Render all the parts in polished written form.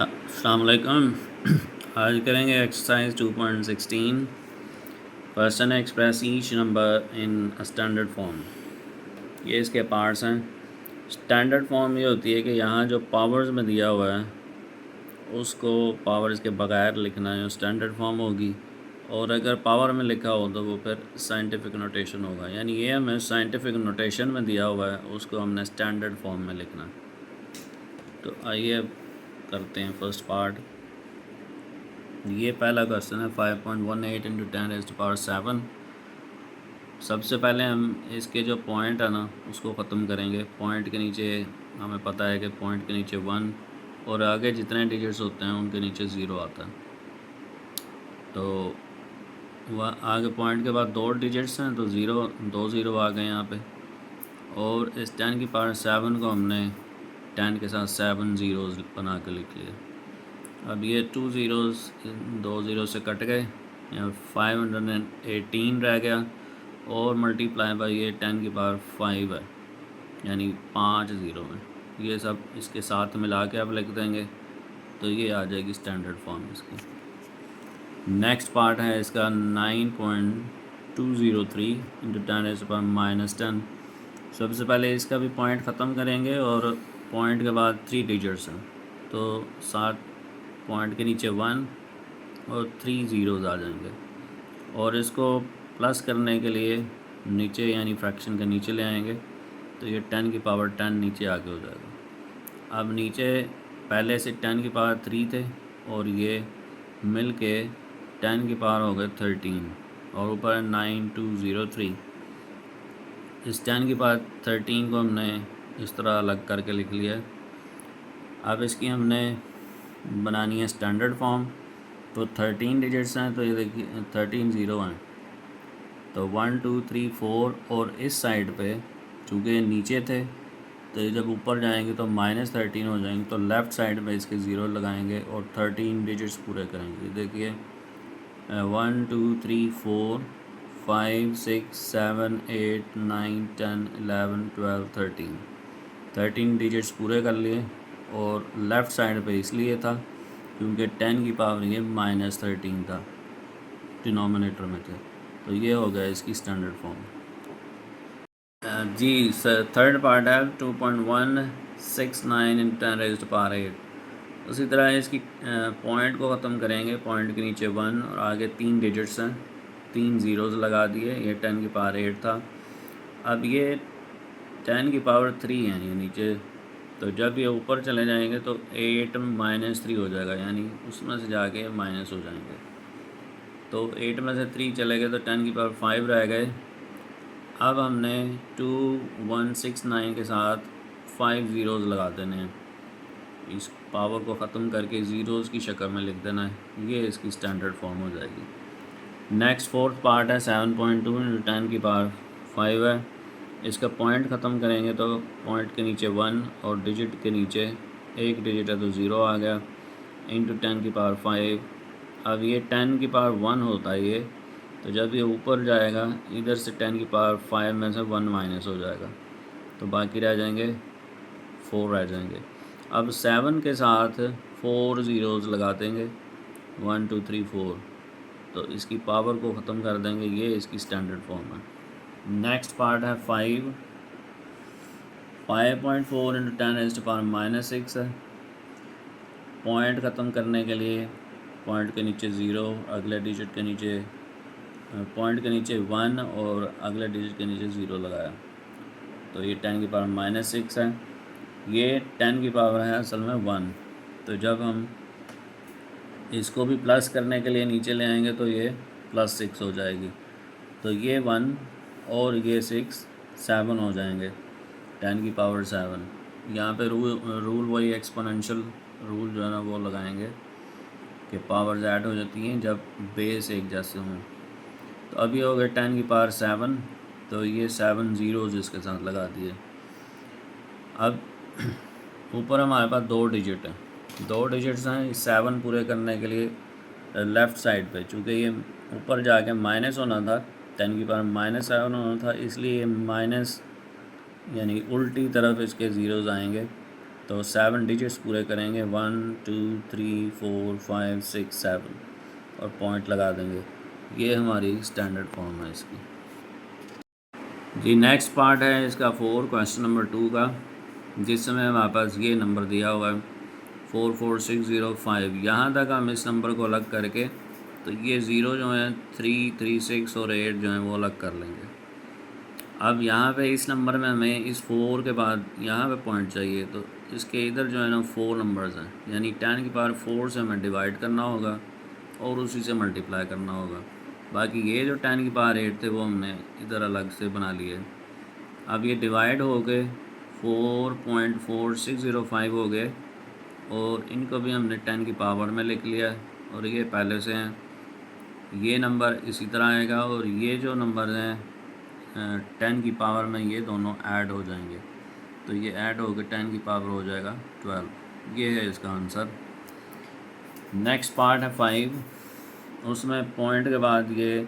अस्सलाम वालेकुम। आज करेंगे exercise 2.16। Person express each number in standard form. ये इसके पार्ट्स हैं। स्टैंडर्ड फॉर्म ये होती है कि यहाँ जो पावर्स में दिया हुआ है उसको पावर्स के बगैर लिखना है, स्टैंडर्ड फॉर्म होगी। और अगर पावर में लिखा हो तो वो फिर साइंटिफिक नोटेशन होगा। यानी ये हमें साइंटिफिक नोटेशन में दिया हुआ है, उसको हमने स्टैंडर्ड फॉर्म में लिखना। तो आइए अब करते हैं फर्स्ट पार्ट। ये पहला क्वेश्चन है 5.18 इंटू 10⁻⁷। सबसे पहले हम इसके जो पॉइंट है ना उसको ख़त्म करेंगे। पॉइंट के नीचे हमें पता है कि पॉइंट के नीचे 1 और आगे जितने डिजिट्स होते हैं उनके नीचे 0 आता है। तो वह आगे पॉइंट के बाद 2 डिजिट्स हैं तो 2 ज़ीरो आ गए यहाँ पे। और इस 10⁻⁷ को हमने 10 के साथ 7 ज़ीरोज़ बना के लिख लिया। अब ये 2 ज़ीरोज़ 2 ज़ीरो से कट गए, यहाँ 518 रह गया और मल्टीप्लाई बाय ये 10⁵ है, यानी 5 ज़ीरो है। ये सब इसके साथ मिला के अब लिख देंगे तो ये आ जाएगी स्टैंडर्ड फॉर्म इसकी। नेक्स्ट पार्ट है इसका 9.203 इंटू 10⁻⁻10। सबसे पहले इसका भी पॉइंट ख़त्म करेंगे और पॉइंट के बाद 3 डिजिट्स हैं तो 7 पॉइंट के नीचे 1 और 3 ज़ीरोज़ आ जाएंगे। और इसको प्लस करने के लिए नीचे यानी फ्रैक्शन के नीचे ले आएंगे तो ये 10⁻10 नीचे आके हो जाएगा। अब नीचे पहले से 10⁻3 थे और ये मिल के 10 हो गए 13 और ऊपर 9203। इस 10⁻13 को हमने इस तरह अलग करके लिख लिया है। अब इसकी हमने बनानी है स्टैंडर्ड फॉर्म। तो 13 डिजिट्स हैं तो ये देखिए 13 ज़ीरो हैं तो 1 2 3 4 और इस साइड पे चूँकि ये नीचे थे तो ये जब ऊपर जाएंगे तो -13 हो जाएंगे। तो लेफ़्ट साइड पे इसके ज़ीरो लगाएंगे और 13 डिजिट्स पूरे करेंगे। ये देखिए 1 2 3 4 5 6 7 8 9 10 11 12 13 डिजिट्स पूरे कर लिए। और लेफ़्ट साइड पे इसलिए था क्योंकि 10 ये -13 था, डिनोमिनेटर में थे। तो ये हो गया इसकी स्टैंडर्ड फॉर्म। जी सर, थर्ड पार्ट है 2.169 इंटू 10⁻⁸। उसी तरह इसकी पॉइंट को ख़त्म करेंगे। पॉइंट के नीचे 1 और आगे 3 डिजिट्स हैं, 3 ज़ीरोज़ लगा दिए। ये 10⁸ था। अब ये 10⁻3 है ये नीचे, तो जब ये ऊपर चले जाएंगे तो 8 -3 हो जाएगा, यानी उसमें से जाके माइनस हो जाएंगे। तो 8 में से 3 चले गए तो 10⁵ रह गए। अब हमने 2169 के साथ 5 ज़ीरोज़ लगा देने हैं। इस पावर को ख़त्म करके ज़ीरोज़ की शक्ल में लिख देना है। ये इसकी स्टैंडर्ड फॉर्म हो जाएगी। नेक्स्ट फोर्थ पार्ट है 7.2 इंटू 10⁵ है। इसका पॉइंट ख़त्म करेंगे तो पॉइंट के नीचे 1 और डिजिट के नीचे एक डिजिट है तो 0 आ गया इंटू 10⁵। अब ये 10⁻1 होता है ये, तो जब ये ऊपर जाएगा इधर से 10⁵ में से 1 माइनस हो जाएगा तो बाकी रह जाएंगे 4 रह जाएंगे। अब 7 के साथ 4 ज़ीरोज़ लगा देंगे 1 2 3 4, तो इसकी पावर को ख़त्म कर देंगे। ये इसकी स्टैंडर्ड फॉर्म है। नेक्स्ट पार्ट है 5.4 इंटू 10⁻⁻6 है। पॉइंट ख़त्म करने के लिए पॉइंट के नीचे 0, अगले डिजिट के नीचे पॉइंट के नीचे 1 और अगले डिजिट के नीचे 0 लगाया तो ये 10⁻⁻6 है। ये 10 है असल में 1। तो जब हम इसको भी प्लस करने के लिए नीचे ले आएंगे तो ये +6 हो जाएगी। तो ये 1 और ये 6 7 हो जाएंगे 10⁻7। यहाँ पे रूल वही एक्सपोनेंशियल रूल जो है ना वो लगाएंगे कि पावर्स ऐड हो जाती हैं जब बेस एक जैसे हों। तो अभी हो गए 10⁻7, तो ये 7 ज़ीरोज़ इसके साथ लगा दिए। अब ऊपर हमारे पास 2 डिजिट हैं, 2 डिजिट्स हैं। 7 पूरे करने के लिए लेफ़्ट साइड पे चूँकि ये ऊपर जाके माइनस होना था, 10⁻7 होना था, इसलिए माइनस यानी उल्टी तरफ इसके ज़ीरोज़ आएंगे तो 7 डिजिट्स पूरे करेंगे, 1 2 3 4 5 6 7 और पॉइंट लगा देंगे। ये हमारी स्टैंडर्ड फॉर्म है इसकी। जी नेक्स्ट पार्ट है इसका 4 क्वेश्चन नंबर 2 का, जिसमें हमारे पास ये नंबर दिया हुआ है 44605। यहाँ तक हम इस नंबर को अलग करके तो ये ज़ीरो जो है 3 3 6 और 8 जो है वो अलग कर लेंगे। अब यहाँ पे इस नंबर में हमें इस 4 के बाद यहाँ पे पॉइंट चाहिए, तो इसके इधर जो है ना 4 नंबर्स हैं, यानी 10 की पावर 4 से हमें डिवाइड करना होगा और उसी से मल्टीप्लाई करना होगा। बाकी ये जो 10 की पावर 8 थे वो हमने इधर अलग से बना लिए। अब ये डिवाइड हो गए 4.4605 हो गए और इनको भी हमने 10 की पावर में लिख लिया और ये पहले से हैं। ये नंबर इसी तरह आएगा और ये जो नंबर हैं 10 की पावर में ये दोनों ऐड हो जाएंगे, तो ये ऐड होकर 10 की पावर हो जाएगा 12। ये है इसका आंसर। नेक्स्ट पार्ट है 5, उसमें पॉइंट के बाद ये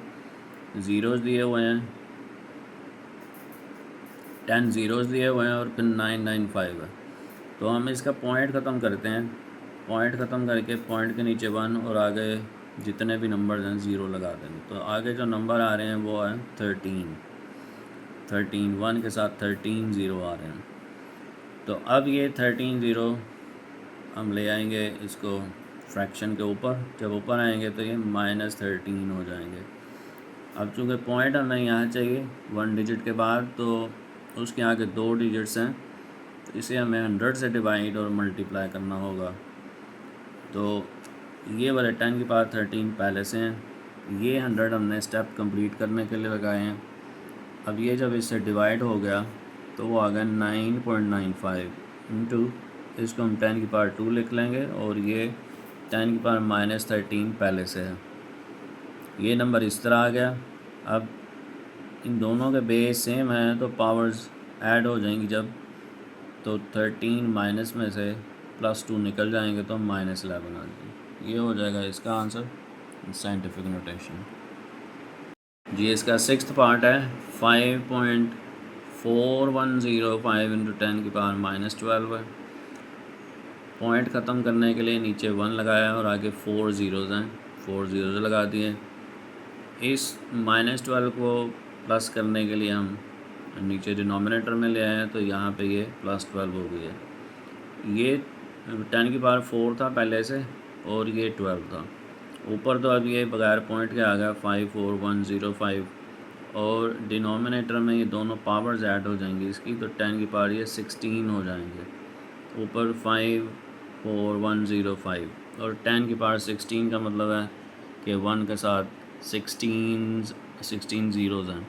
ज़ीरोज़ दिए हुए हैं, 10 ज़ीरोज़ दिए हुए हैं और फिर 995 है। तो हम इसका पॉइंट ख़त्म करते हैं, पॉइंट ख़त्म करके पॉइंट के नीचे 1 और आगे जितने भी नंबर हैं 0 लगा देंगे। तो आगे जो नंबर आ रहे हैं वो है 13, 1 के साथ 13 ज़ीरो आ रहे हैं। तो अब ये 13 ज़ीरो हम ले आएंगे इसको फ्रैक्शन के ऊपर, जब ऊपर आएंगे तो ये -13 हो जाएंगे। अब चूँकि पॉइंट हमें यहाँ चाहिए 1 डिजिट के बाद, तो उसके आगे 2 डिजिट्स हैं, तो इसे हमें 100 से डिवाइड और मल्टीप्लाई करना होगा। तो ये वाले 10 की पावर 13 पहले से हैं, ये 100 हमने स्टेप कंप्लीट करने के लिए लगाए हैं। अब ये जब इससे डिवाइड हो गया तो वो आ गया 9.95 इंटू, इसको हम 10 की पावर 2 लिख लेंगे और ये 10 की पावर -13 पहले से है। ये नंबर इस तरह आ गया। अब इन दोनों के बेस सेम है तो पावर्स ऐड हो जाएंगी जब, तो 13 माइनस में से +2 निकल जाएंगे तो -11 आ जाएंगे। ये हो जाएगा इसका आंसर साइंटिफिक नोटेशन। जी इसका 6th पार्ट है 5.4105 इंटू 10 की पावर -12 है। पॉइंट ख़त्म करने के लिए नीचे 1 लगाया और आगे 4 ज़ीरोज़ हैं, 4 ज़ीरोज़ लगा दिए। इस -12 को प्लस करने के लिए हम नीचे डिनोमिनेटर में ले आए हैं, तो यहाँ पे ये +12 हो गई है। ये 10 की पावर 4 था पहले से और ये 12 था ऊपर, तो अब ये बगैर पॉइंट के आ गया 54105 और डिनोमिनेटर में ये दोनों पावर्स ऐड हो जाएंगी इसकी, तो 10 की पावर ये 16 हो जाएंगे। ऊपर 54105 और 10 की पावर 16 का मतलब है कि 1 के साथ 16 ज़ीरोज़ हैं।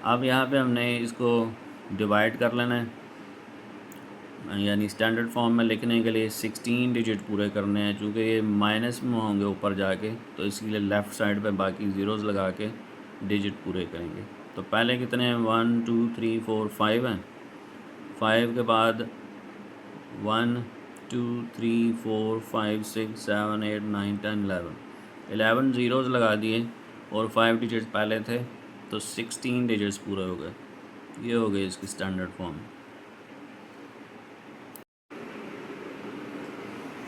अब यहाँ पे हमने इसको डिवाइड कर लेना है, यानी स्टैंडर्ड फॉर्म में लिखने के लिए 16 डिजिट पूरे करने हैं। चूँकि ये माइनस में होंगे ऊपर जाके, तो इसलिए लेफ़्ट साइड पे बाकी ज़ीरोज़ लगा के डिजिट पूरे करेंगे। तो पहले कितने हैं 1 2 3 4 5 हैं, 5 के बाद 1 2 3 4 5 6 7 8 9 10 11 ज़ीरोज़ लगा दिए और 5 डिजिट्स पहले थे, तो 16 डिजिट्स पूरे हो गए। ये हो गई इसकी स्टैंडर्ड फॉर्म।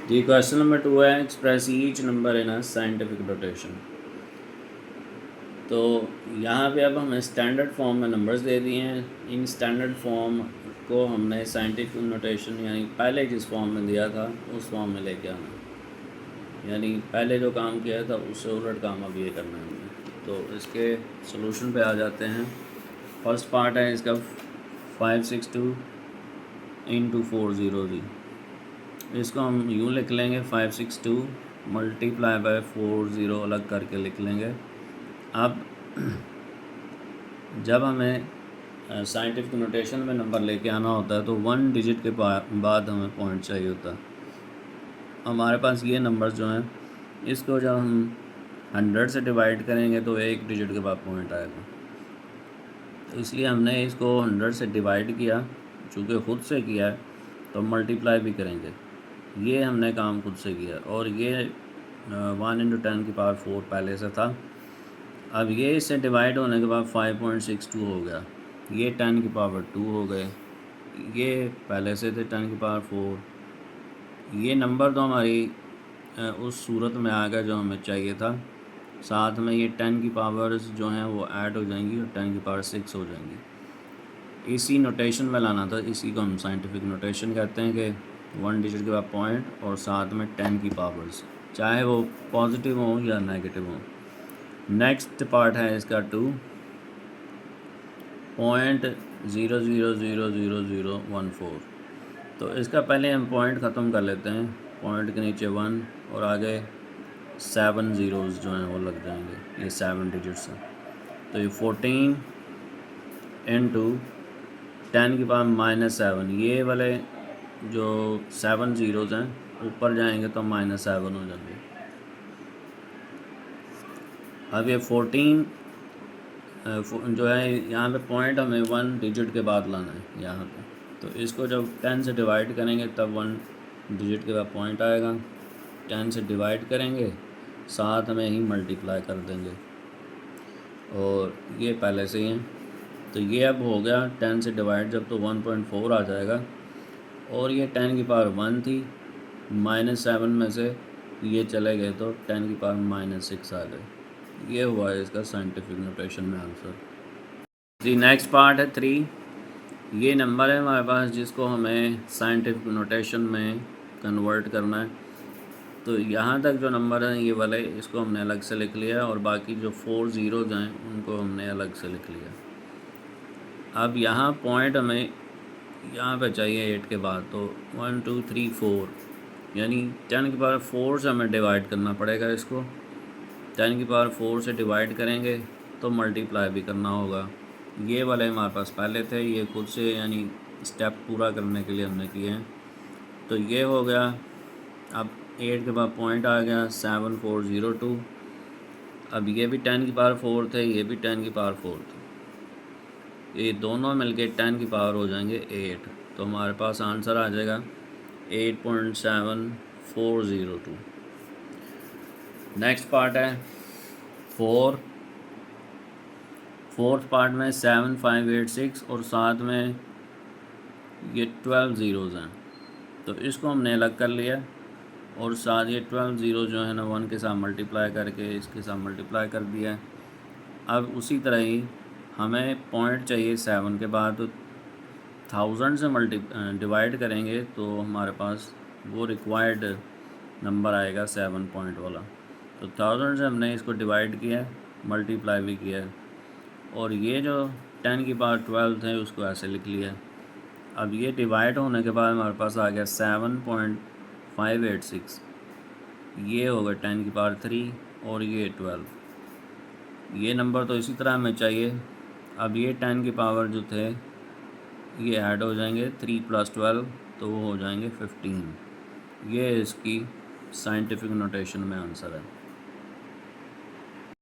जी क्वेश्चन नंबर 2 है express each number in a scientific notation. तो यहाँ पे अब हमें स्टैंडर्ड फॉर्म में नंबर्स दे दिए हैं। इन स्टैंडर्ड फॉर्म को हमने साइंटिफिक नोटेशन यानी पहले जिस फॉर्म में दिया था उस फॉर्म में लेके आना, यानी पहले जो काम किया था उससे उलट काम अब ये करना है हमें। तो इसके सॉल्यूशन पे आ जाते हैं। फर्स्ट पार्ट है इसका 562 इंटू 400। इसको हम यूँ लिख लेंगे 562 मल्टीप्लाई बाय 40 अलग करके लिख लेंगे। अब जब हमें साइंटिफिक नोटेशन में नंबर लेके आना होता है तो 1 डिजिट के बाद हमें पॉइंट चाहिए होता है। हमारे पास ये नंबर्स जो हैं इसको जब हम 100 से डिवाइड करेंगे तो 1 डिजिट के बाद पॉइंट आएगा, तो इसलिए हमने इसको 100 से डिवाइड किया। चूँकि ख़ुद से किया है तो मल्टीप्लाई भी करेंगे, ये हमने काम खुद से किया। और ये 1 इंटू 10 की पावर 4 पहले से था। अब ये इससे डिवाइड होने के बाद 5.62 हो गया, ये 10 की पावर 2 हो गए, ये पहले से थे 10 की पावर 4, ये नंबर तो हमारी उस सूरत में आ गया जो हमें चाहिए था। साथ में ये 10 की पावर्स जो हैं वो ऐड हो जाएंगी और 10 की पावर 6 हो जाएंगी। इसी नोटेशन में लाना था, इसी को हम साइंटिफिक नोटेशन कहते हैं कि 1 डिजिट के बाद पॉइंट और साथ में 10 की पावर्स, चाहे वो पॉजिटिव हो या नेगेटिव हो। नेक्स्ट पार्ट है इसका 2.000014। तो इसका पहले हम पॉइंट ख़त्म कर लेते हैं। पॉइंट के नीचे 1 और आगे 7 ज़ीरोज़ जो हैं वो लग जाएंगे, ये 7 डिजिट्स हैं। तो ये 14 इंटू 10 की पावर -7, ये वाले जो 7 ज़ीरोज़ हैं ऊपर जाएंगे तो -7 हो जाएंगे। अब ये 14 जो है यहाँ पे पॉइंट हमें 1 डिजिट के बाद लाना है यहाँ पे। तो इसको जब 10 से डिवाइड करेंगे तब 1 डिजिट के बाद पॉइंट आएगा। 10 से डिवाइड करेंगे, साथ में ही मल्टीप्लाई कर देंगे, और ये पहले से ही है। तो ये अब हो गया 10 से डिवाइड जब तो 1.4 आ जाएगा, और ये 10 की पावर 1 थी, -7 में से ये चले गए तो 10 की पावर -6 आ गए। ये हुआ है इसका साइंटिफिक नोटेशन में आंसर। जी नेक्स्ट पार्ट है 3। ये नंबर है हमारे पास जिसको हमें साइंटिफिक नोटेशन में कन्वर्ट करना है। तो यहाँ तक जो नंबर हैं ये वाले, इसको हमने अलग से लिख लिया, और बाकी जो 4 ज़ीरोज़ हैं उनको हमने अलग से लिख लिया। अब यहाँ पॉइंट हमें यहाँ पे चाहिए 8 के बाद, तो 1 2 3 4, यानी 10 की पावर 4 से हमें डिवाइड करना पड़ेगा इसको। 10 की पावर 4 से डिवाइड करेंगे तो मल्टीप्लाई भी करना होगा। ये वाले हमारे पास पहले थे, ये खुद से यानी स्टेप पूरा करने के लिए हमने किए हैं। तो ये हो गया। अब 8 के बाद पॉइंट आ गया 7402। अब ये भी 10 की पावर 4 थे, ये भी 10 की पावर 4 थे, ये दोनों मिलके 10 की पावर हो जाएंगे 8। तो हमारे पास आंसर आ जाएगा 8.7402। नेक्स्ट पार्ट है 4। फोर्थ पार्ट में 7 5 8 6 और साथ में ये 12 ज़ीरोज़ हैं। तो इसको हमने अलग कर लिया, और साथ ये 12 ज़ीरो जो है ना 1 के साथ मल्टीप्लाई करके इसके साथ मल्टीप्लाई कर दिया। अब उसी तरह ही हमें पॉइंट चाहिए 7 के बाद, तो 1000 से डिवाइड करेंगे तो हमारे पास वो रिक्वायर्ड नंबर आएगा 7 पॉइंट वाला। तो 1000 से हमने इसको डिवाइड किया, मल्टीप्लाई भी किया, और ये जो 10 की पावर 12 है उसको ऐसे लिख लिया। अब ये डिवाइड होने के बाद हमारे पास आ गया 7.586, ये होगा 10 की पावर 3 और ये 12। ये नंबर तो इसी तरह हमें चाहिए। अब ये 10 की पावर जो थे ये ऐड हो जाएंगे, 3 + 12 तो वो हो जाएंगे 15। ये इसकी साइंटिफिक नोटेशन में आंसर है।